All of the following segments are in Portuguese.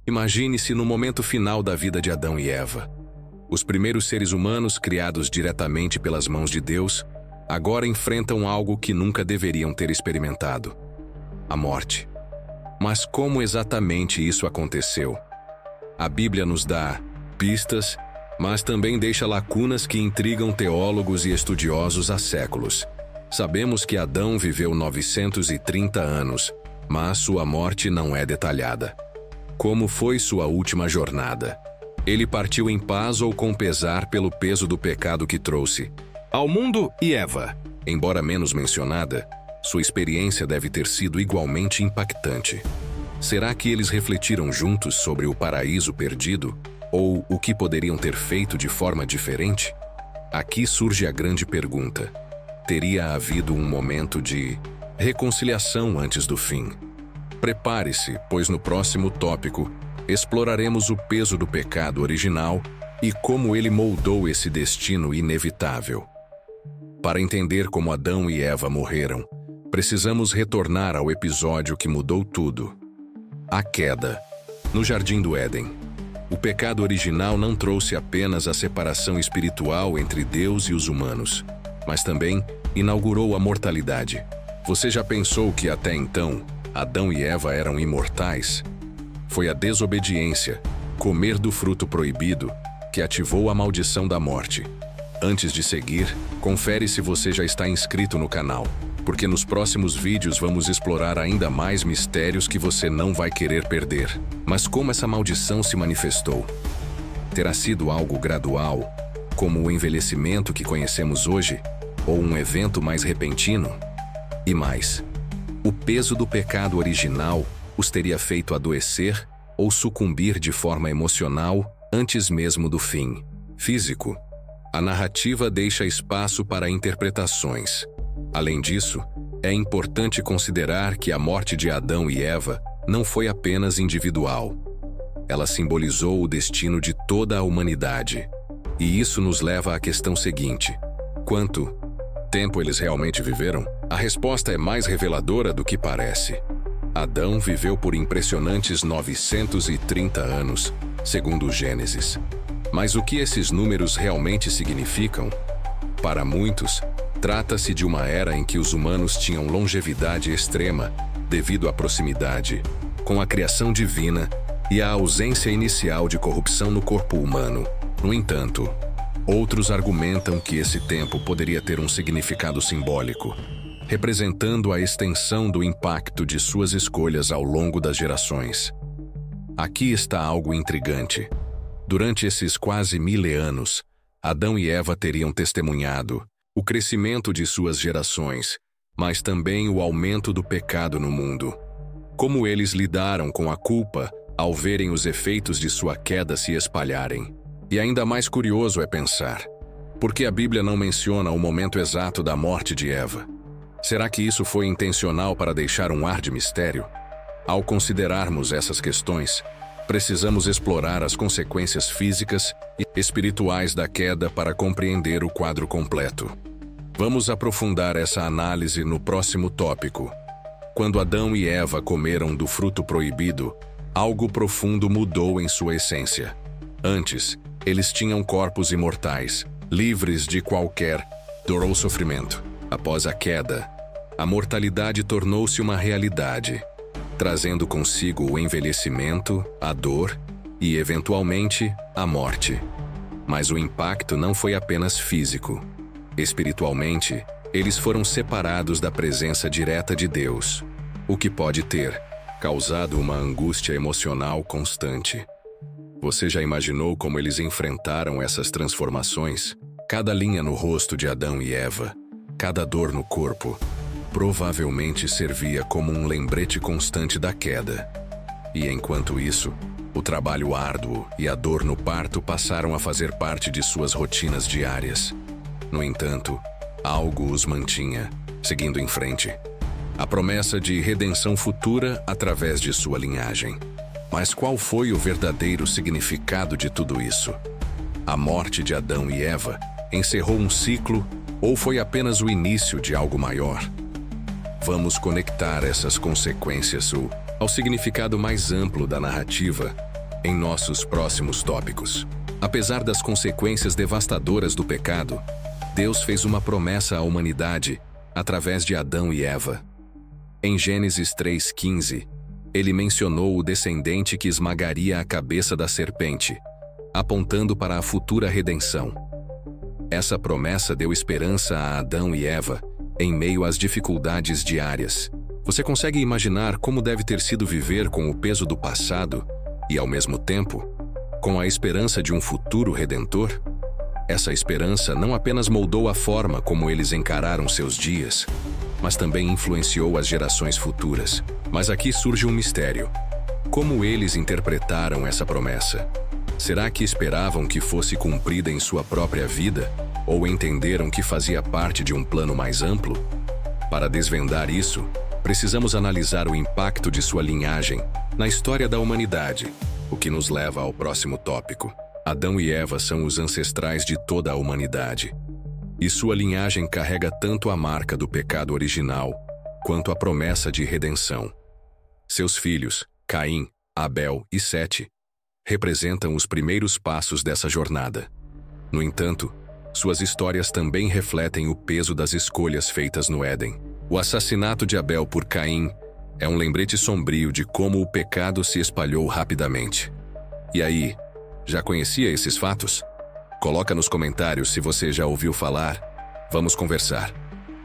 Imagine-se no momento final da vida de Adão e Eva. Os primeiros seres humanos, criados diretamente pelas mãos de Deus, agora enfrentam algo que nunca deveriam ter experimentado: a morte. Mas como exatamente isso aconteceu? A Bíblia nos dá pistas, mas também deixa lacunas que intrigam teólogos e estudiosos há séculos. Sabemos que Adão viveu 930 anos, mas sua morte não é detalhada. Como foi sua última jornada? Ele partiu em paz ou com pesar pelo peso do pecado que trouxe ao mundo e Eva? Embora menos mencionada, sua experiência deve ter sido igualmente impactante. Será que eles refletiram juntos sobre o paraíso perdido? Ou o que poderiam ter feito de forma diferente? Aqui surge a grande pergunta: teria havido um momento de reconciliação antes do fim? Prepare-se, pois no próximo tópico exploraremos o peso do pecado original e como ele moldou esse destino inevitável. Para entender como Adão e Eva morreram, precisamos retornar ao episódio que mudou tudo: a queda. No Jardim do Éden, o pecado original não trouxe apenas a separação espiritual entre Deus e os humanos, mas também inaugurou a mortalidade. Você já pensou que até então Adão e Eva eram imortais? Foi a desobediência, comer do fruto proibido, que ativou a maldição da morte. Antes de seguir, confere se você já está inscrito no canal, porque nos próximos vídeos vamos explorar ainda mais mistérios que você não vai querer perder. Mas como essa maldição se manifestou? Terá sido algo gradual, como o envelhecimento que conhecemos hoje, ou um evento mais repentino? E mais, o peso do pecado original os teria feito adoecer ou sucumbir de forma emocional antes mesmo do fim físico? A narrativa deixa espaço para interpretações. Além disso, é importante considerar que a morte de Adão e Eva não foi apenas individual. Ela simbolizou o destino de toda a humanidade. E isso nos leva à questão seguinte: quanto tempo eles realmente viveram? A resposta é mais reveladora do que parece. Adão viveu por impressionantes 930 anos, segundo Gênesis. Mas o que esses números realmente significam? Para muitos, trata-se de uma era em que os humanos tinham longevidade extrema devido à proximidade com a criação divina e à ausência inicial de corrupção no corpo humano. No entanto, outros argumentam que esse tempo poderia ter um significado simbólico, representando a extensão do impacto de suas escolhas ao longo das gerações. Aqui está algo intrigante. Durante esses quase 1000 anos, Adão e Eva teriam testemunhado o crescimento de suas gerações, mas também o aumento do pecado no mundo. Como eles lidaram com a culpa ao verem os efeitos de sua queda se espalharem? E ainda mais curioso é pensar: por que a Bíblia não menciona o momento exato da morte de Eva? Será que isso foi intencional para deixar um ar de mistério? Ao considerarmos essas questões, precisamos explorar as consequências físicas e espirituais da queda para compreender o quadro completo. Vamos aprofundar essa análise no próximo tópico. Quando Adão e Eva comeram do fruto proibido, algo profundo mudou em sua essência. Antes, eles tinham corpos imortais, livres de qualquer dor ou sofrimento. Após a queda, a mortalidade tornou-se uma realidade, trazendo consigo o envelhecimento, a dor e, eventualmente, a morte. Mas o impacto não foi apenas físico. Espiritualmente, eles foram separados da presença direta de Deus, o que pode ter causado uma angústia emocional constante. Você já imaginou como eles enfrentaram essas transformações? Cada linha no rosto de Adão e Eva, cada dor no corpo, provavelmente servia como um lembrete constante da queda. E enquanto isso, o trabalho árduo e a dor no parto passaram a fazer parte de suas rotinas diárias. No entanto, algo os mantinha, seguindo em frente: a promessa de redenção futura através de sua linhagem. Mas qual foi o verdadeiro significado de tudo isso? A morte de Adão e Eva encerrou um ciclo ou foi apenas o início de algo maior? Vamos conectar essas consequências ao significado mais amplo da narrativa em nossos próximos tópicos. Apesar das consequências devastadoras do pecado, Deus fez uma promessa à humanidade através de Adão e Eva. Em Gênesis 3:15, ele mencionou o descendente que esmagaria a cabeça da serpente, apontando para a futura redenção. Essa promessa deu esperança a Adão e Eva em meio às dificuldades diárias. Você consegue imaginar como deve ter sido viver com o peso do passado e, ao mesmo tempo, com a esperança de um futuro redentor? Essa esperança não apenas moldou a forma como eles encararam seus dias, mas também influenciou as gerações futuras. Mas aqui surge um mistério. Como eles interpretaram essa promessa? Será que esperavam que fosse cumprida em sua própria vida, ou entenderam que fazia parte de um plano mais amplo? Para desvendar isso, precisamos analisar o impacto de sua linhagem na história da humanidade, o que nos leva ao próximo tópico. Adão e Eva são os ancestrais de toda a humanidade, e sua linhagem carrega tanto a marca do pecado original, quanto a promessa de redenção. Seus filhos, Caim, Abel e Sete, representam os primeiros passos dessa jornada. No entanto, suas histórias também refletem o peso das escolhas feitas no Éden. O assassinato de Abel por Caim é um lembrete sombrio de como o pecado se espalhou rapidamente. E aí, já conhecia esses fatos? Coloca nos comentários se você já ouviu falar. Vamos conversar.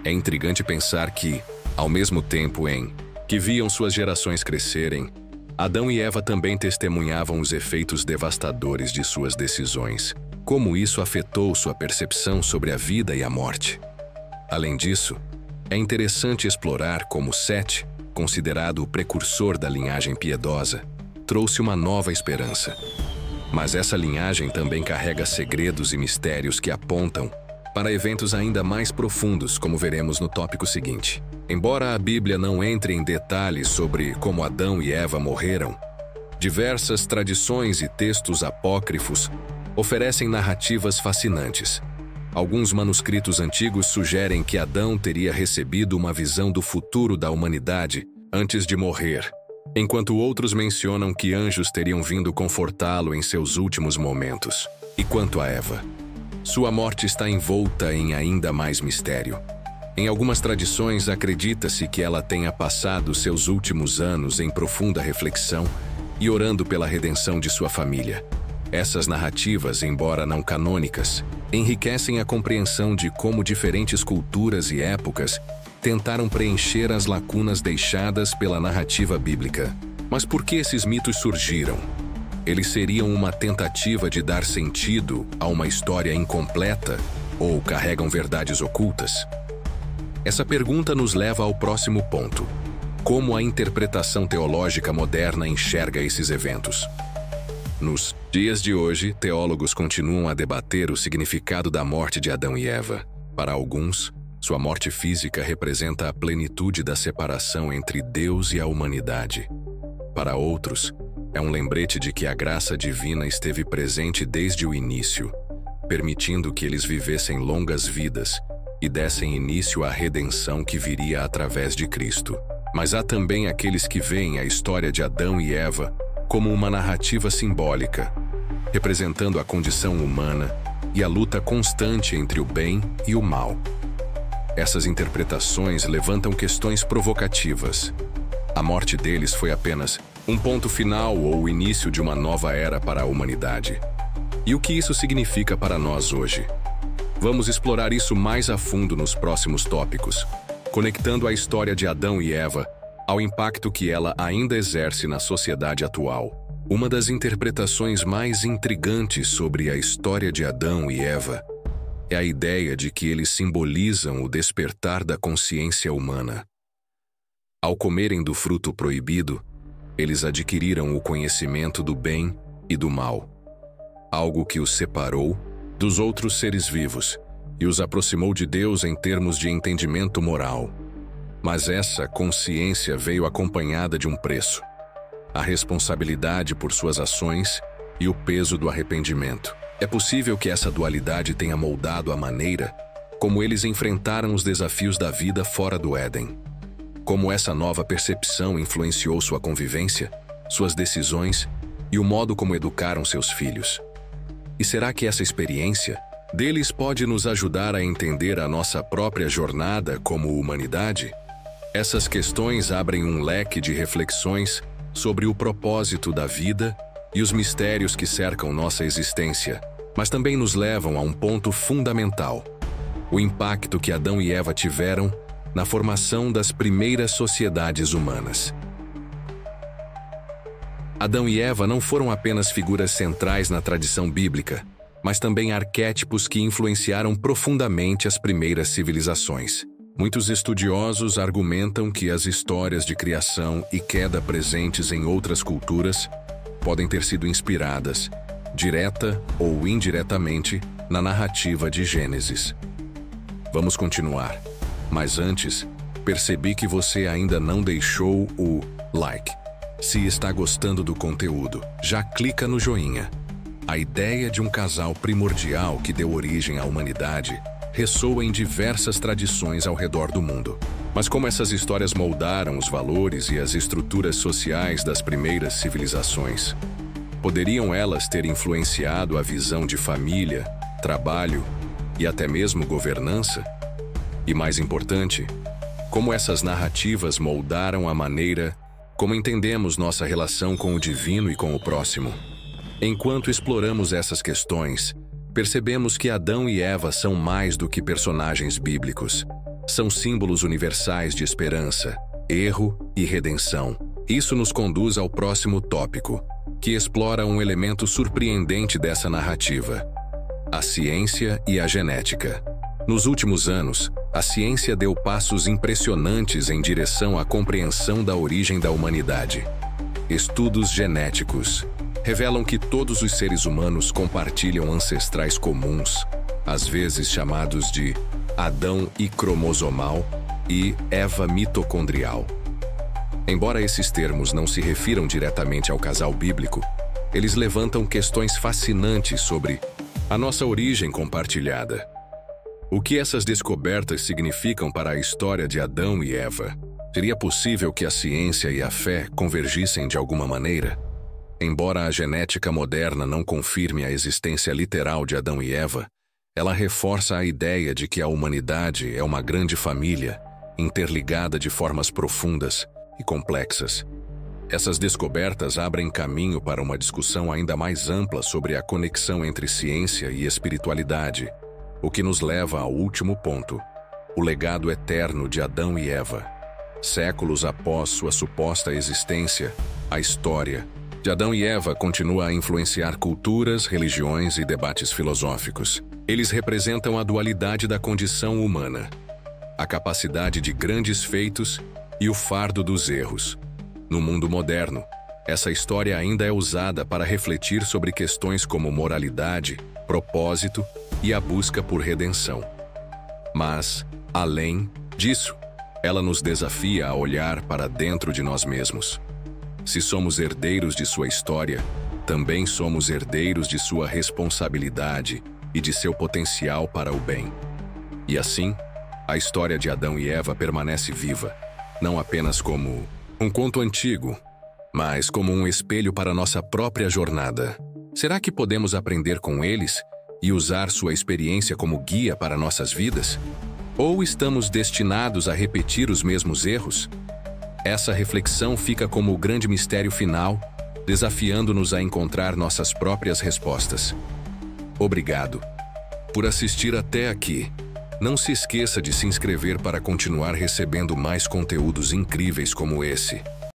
É intrigante pensar que, ao mesmo tempo em que viam suas gerações crescerem, Adão e Eva também testemunhavam os efeitos devastadores de suas decisões. Como isso afetou sua percepção sobre a vida e a morte. Além disso, é interessante explorar como Sete, considerado o precursor da linhagem piedosa, trouxe uma nova esperança. Mas essa linhagem também carrega segredos e mistérios que apontam para eventos ainda mais profundos, como veremos no tópico seguinte. Embora a Bíblia não entre em detalhes sobre como Adão e Eva morreram, diversas tradições e textos apócrifos oferecem narrativas fascinantes. Alguns manuscritos antigos sugerem que Adão teria recebido uma visão do futuro da humanidade antes de morrer, enquanto outros mencionam que anjos teriam vindo confortá-lo em seus últimos momentos. E quanto a Eva? Sua morte está envolta em ainda mais mistério. Em algumas tradições, acredita-se que ela tenha passado seus últimos anos em profunda reflexão e orando pela redenção de sua família. Essas narrativas, embora não canônicas, enriquecem a compreensão de como diferentes culturas e épocas tentaram preencher as lacunas deixadas pela narrativa bíblica. Mas por que esses mitos surgiram? Eles seriam uma tentativa de dar sentido a uma história incompleta ou carregam verdades ocultas? Essa pergunta nos leva ao próximo ponto. Como a interpretação teológica moderna enxerga esses eventos? Nos dias de hoje, teólogos continuam a debater o significado da morte de Adão e Eva. Para alguns, sua morte física representa a plenitude da separação entre Deus e a humanidade. Para outros, é um lembrete de que a graça divina esteve presente desde o início, permitindo que eles vivessem longas vidas e dessem início à redenção que viria através de Cristo. Mas há também aqueles que veem a história de Adão e Eva como uma narrativa simbólica, representando a condição humana e a luta constante entre o bem e o mal. Essas interpretações levantam questões provocativas. A morte deles foi apenas um ponto final ou o início de uma nova era para a humanidade. E o que isso significa para nós hoje? Vamos explorar isso mais a fundo nos próximos tópicos, conectando a história de Adão e Eva ao impacto que ela ainda exerce na sociedade atual. Uma das interpretações mais intrigantes sobre a história de Adão e Eva é a ideia de que eles simbolizam o despertar da consciência humana. Ao comerem do fruto proibido, eles adquiriram o conhecimento do bem e do mal, algo que os separou dos outros seres vivos e os aproximou de Deus em termos de entendimento moral. Mas essa consciência veio acompanhada de um preço: a responsabilidade por suas ações e o peso do arrependimento. É possível que essa dualidade tenha moldado a maneira como eles enfrentaram os desafios da vida fora do Éden. Como essa nova percepção influenciou sua convivência, suas decisões e o modo como educaram seus filhos. E será que essa experiência deles pode nos ajudar a entender a nossa própria jornada como humanidade? Essas questões abrem um leque de reflexões sobre o propósito da vida e os mistérios que cercam nossa existência, mas também nos levam a um ponto fundamental: o impacto que Adão e Eva tiveram na formação das primeiras sociedades humanas. Adão e Eva não foram apenas figuras centrais na tradição bíblica, mas também arquétipos que influenciaram profundamente as primeiras civilizações. Muitos estudiosos argumentam que as histórias de criação e queda presentes em outras culturas podem ter sido inspiradas, direta ou indiretamente, na narrativa de Gênesis. Vamos continuar, mas antes, percebi que você ainda não deixou o like. Se está gostando do conteúdo, já clica no joinha. A ideia de um casal primordial que deu origem à humanidade ressoa em diversas tradições ao redor do mundo. Mas como essas histórias moldaram os valores e as estruturas sociais das primeiras civilizações? Poderiam elas ter influenciado a visão de família, trabalho e até mesmo governança? E mais importante, como essas narrativas moldaram a maneira como entendemos nossa relação com o divino e com o próximo? Enquanto exploramos essas questões, percebemos que Adão e Eva são mais do que personagens bíblicos. São símbolos universais de esperança, erro e redenção. Isso nos conduz ao próximo tópico, que explora um elemento surpreendente dessa narrativa: a ciência e a genética. Nos últimos anos, a ciência deu passos impressionantes em direção à compreensão da origem da humanidade. Estudos genéticos revelam que todos os seres humanos compartilham ancestrais comuns, às vezes chamados de Adão I-cromosomal e Eva mitocondrial. Embora esses termos não se refiram diretamente ao casal bíblico, eles levantam questões fascinantes sobre a nossa origem compartilhada. O que essas descobertas significam para a história de Adão e Eva? Seria possível que a ciência e a fé convergissem de alguma maneira? Embora a genética moderna não confirme a existência literal de Adão e Eva, ela reforça a ideia de que a humanidade é uma grande família, interligada de formas profundas e complexas. Essas descobertas abrem caminho para uma discussão ainda mais ampla sobre a conexão entre ciência e espiritualidade, o que nos leva ao último ponto: o legado eterno de Adão e Eva. Séculos após sua suposta existência, a história de Adão e Eva continua a influenciar culturas, religiões e debates filosóficos. Eles representam a dualidade da condição humana, a capacidade de grandes feitos e o fardo dos erros. No mundo moderno, essa história ainda é usada para refletir sobre questões como moralidade, propósito e a busca por redenção. Mas, além disso, ela nos desafia a olhar para dentro de nós mesmos. Se somos herdeiros de sua história, também somos herdeiros de sua responsabilidade e de seu potencial para o bem. E assim, a história de Adão e Eva permanece viva, não apenas como um conto antigo, mas como um espelho para nossa própria jornada. Será que podemos aprender com eles e usar sua experiência como guia para nossas vidas? Ou estamos destinados a repetir os mesmos erros? Essa reflexão fica como o grande mistério final, desafiando-nos a encontrar nossas próprias respostas. Obrigado por assistir até aqui. Não se esqueça de se inscrever para continuar recebendo mais conteúdos incríveis como esse.